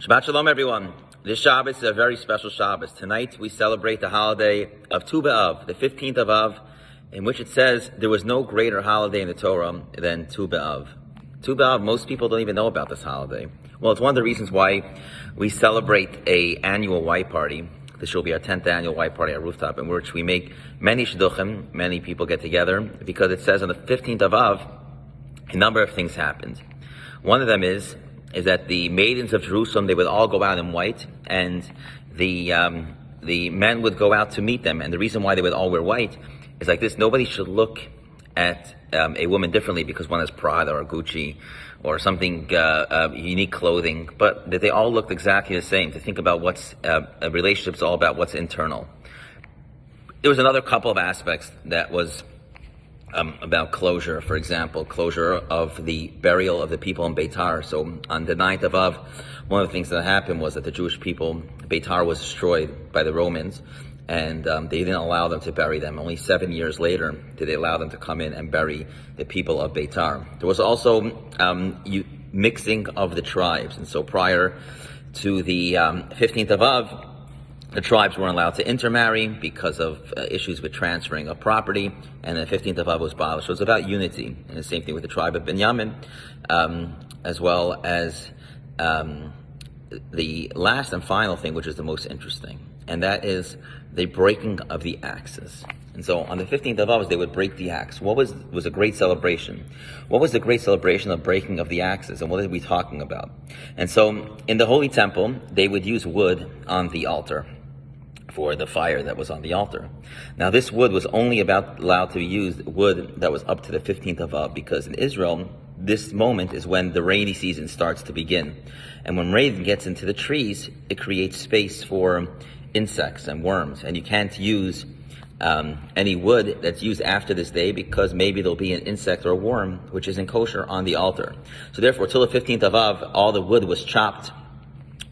Shabbat Shalom, everyone. This Shabbos is a very special Shabbos. Tonight we celebrate the holiday of Tu B'Av, the 15th of Av, in which it says there was no greater holiday in the Torah than Tu B'Av. Tu B'Av, most people don't even know about this holiday. Well, it's one of the reasons why we celebrate an annual white party. This will be our 10th annual white party at Rooftop, in which we make many shidduchim, many people get together, because it says on the 15th of Av, a number of things happened. One of them is that the maidens of Jerusalem, they would all go out in white, and the men would go out to meet them. And the reason why they would all wear white is like this: nobody should look at a woman differently because one has Prada or Gucci or something unique clothing, but that they all looked exactly the same. To think about what's a relationship's all about, what's internal. There was another couple of aspects that was about closure. For example, closure of the burial of the people in Beitar. So on the 9th of Av, one of the things that happened was that the Jewish people, Beitar was destroyed by the Romans, and they didn't allow them to bury them. Only 7 years later did they allow them to come in and bury the people of Beitar. There was also mixing of the tribes, and so prior to the 15th of Av, the tribes weren't allowed to intermarry because of issues with transferring of property, and the 15th of Av was abolished. So it's about unity, and the same thing with the tribe of Binyamin, as well as the last and final thing, which is the most interesting, and that is the breaking of the axes. And so on the 15th of Av, they would break the axe. What was a great celebration? What was the great celebration of breaking of the axes, and what are we talking about? And so in the Holy Temple, they would use wood on the altar for the fire that was on the altar. Now this wood was only allowed to be used, wood that was up to the 15th of Av, because in Israel, this moment is when the rainy season starts to begin. And when rain gets into the trees, it creates space for insects and worms, and you can't use any wood that's used after this day because maybe there'll be an insect or a worm which isn't kosher on the altar. So therefore, till the 15th of Av, all the wood was chopped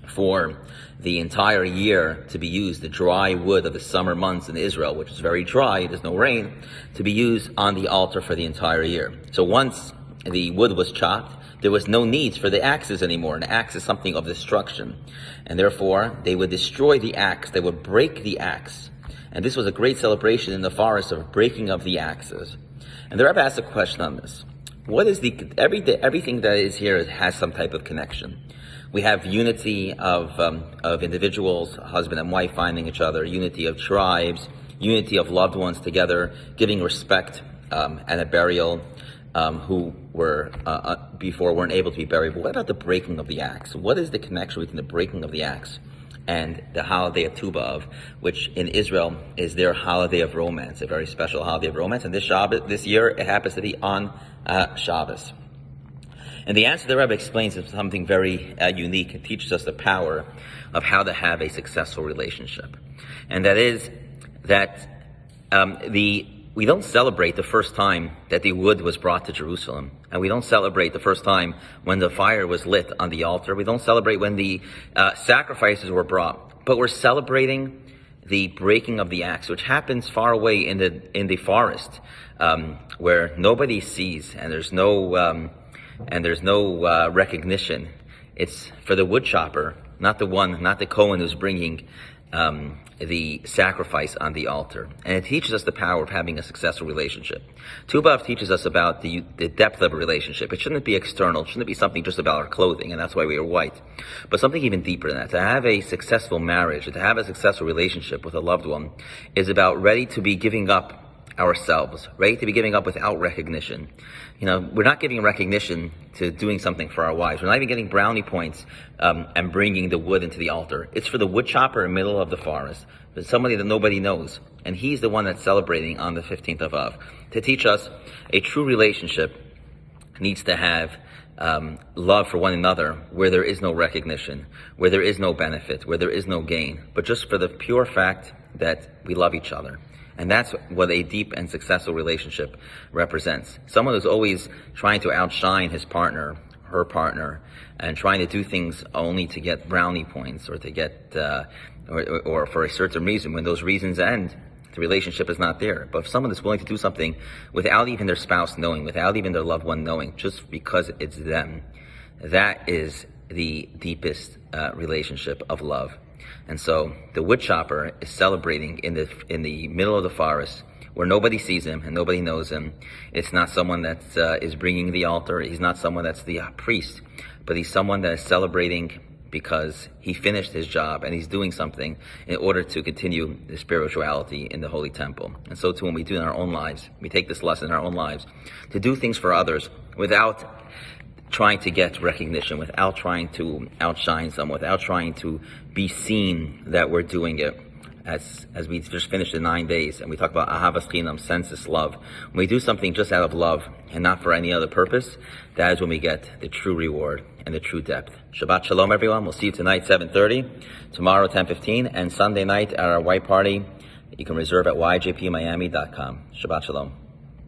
for the entire year to be used, the dry wood of the summer months in Israel, which is very dry, there's no rain, to be used on the altar for the entire year. So once the wood was chopped, there was no need for the axes anymore. An axe is something of destruction. And therefore, they would destroy the axe, they would break the axe. And this was a great celebration in the forest of breaking of the axes. And the Rebbe asked a question on this. What is everything that is here has some type of connection. We have unity of individuals, husband and wife finding each other, unity of tribes, unity of loved ones together, giving respect at a burial, who were before weren't able to be buried. But what about the breaking of the axe? What is the connection between the breaking of the axe and the holiday of Tu B'Av, which in Israel is their holiday of romance, a very special holiday of romance? And this year, it happens to be on Shabbos. And the answer the Rebbe explains is something very unique. It teaches us the power of how to have a successful relationship. And that is that we don't celebrate the first time that the wood was brought to Jerusalem. And we don't celebrate the first time when the fire was lit on the altar. We don't celebrate when the sacrifices were brought. But we're celebrating the breaking of the axe, which happens far away in the forest, where nobody sees, and there's no recognition. It's for the wood chopper, not the Kohen who's bringing the sacrifice on the altar. And it teaches us the power of having a successful relationship. Tu B'Av teaches us about the depth of a relationship. It shouldn't be external. It shouldn't be something just about our clothing, and that's why we are white. But something even deeper than that. To have a successful marriage, to have a successful relationship with a loved one, is about ready to be giving up ourselves, ready to be giving up without recognition. We're not giving recognition to doing something for our wives. We're not even getting brownie points and bringing the wood into the altar. It's for the wood chopper in the middle of the forest. It's somebody that nobody knows. And he's the one that's celebrating on the 15th of Av. To teach us a true relationship needs to have love for one another where there is no recognition, where there is no benefit, where there is no gain, but just for the pure fact that we love each other. And that's what a deep and successful relationship represents. Someone who's always trying to outshine his partner, her partner, and trying to do things only to get brownie points or to get, or for a certain reason. When those reasons end, the relationship is not there. But if someone is willing to do something without even their spouse knowing, without even their loved one knowing, just because it's them, that is the deepest relationship of love. And so the wood chopper is celebrating in the middle of the forest where nobody sees him and nobody knows him. It's not someone that is bringing the altar. He's not someone that's the priest, but he's someone that is celebrating because he finished his job and he's doing something in order to continue the spirituality in the Holy Temple. And so too, when we do in our own lives, we take this lesson in our own lives to do things for others without trying to get recognition, without trying to outshine someone, without trying to be seen that we're doing it. As we just finished the 9 days, and we talk about ahavas chinam, senseless love. When we do something just out of love and not for any other purpose, that is when we get the true reward and the true depth. Shabbat shalom, everyone. We'll see you tonight, 7:30, tomorrow, 10:15, and Sunday night at our white party. You can reserve at yjpmiami.com. Shabbat shalom.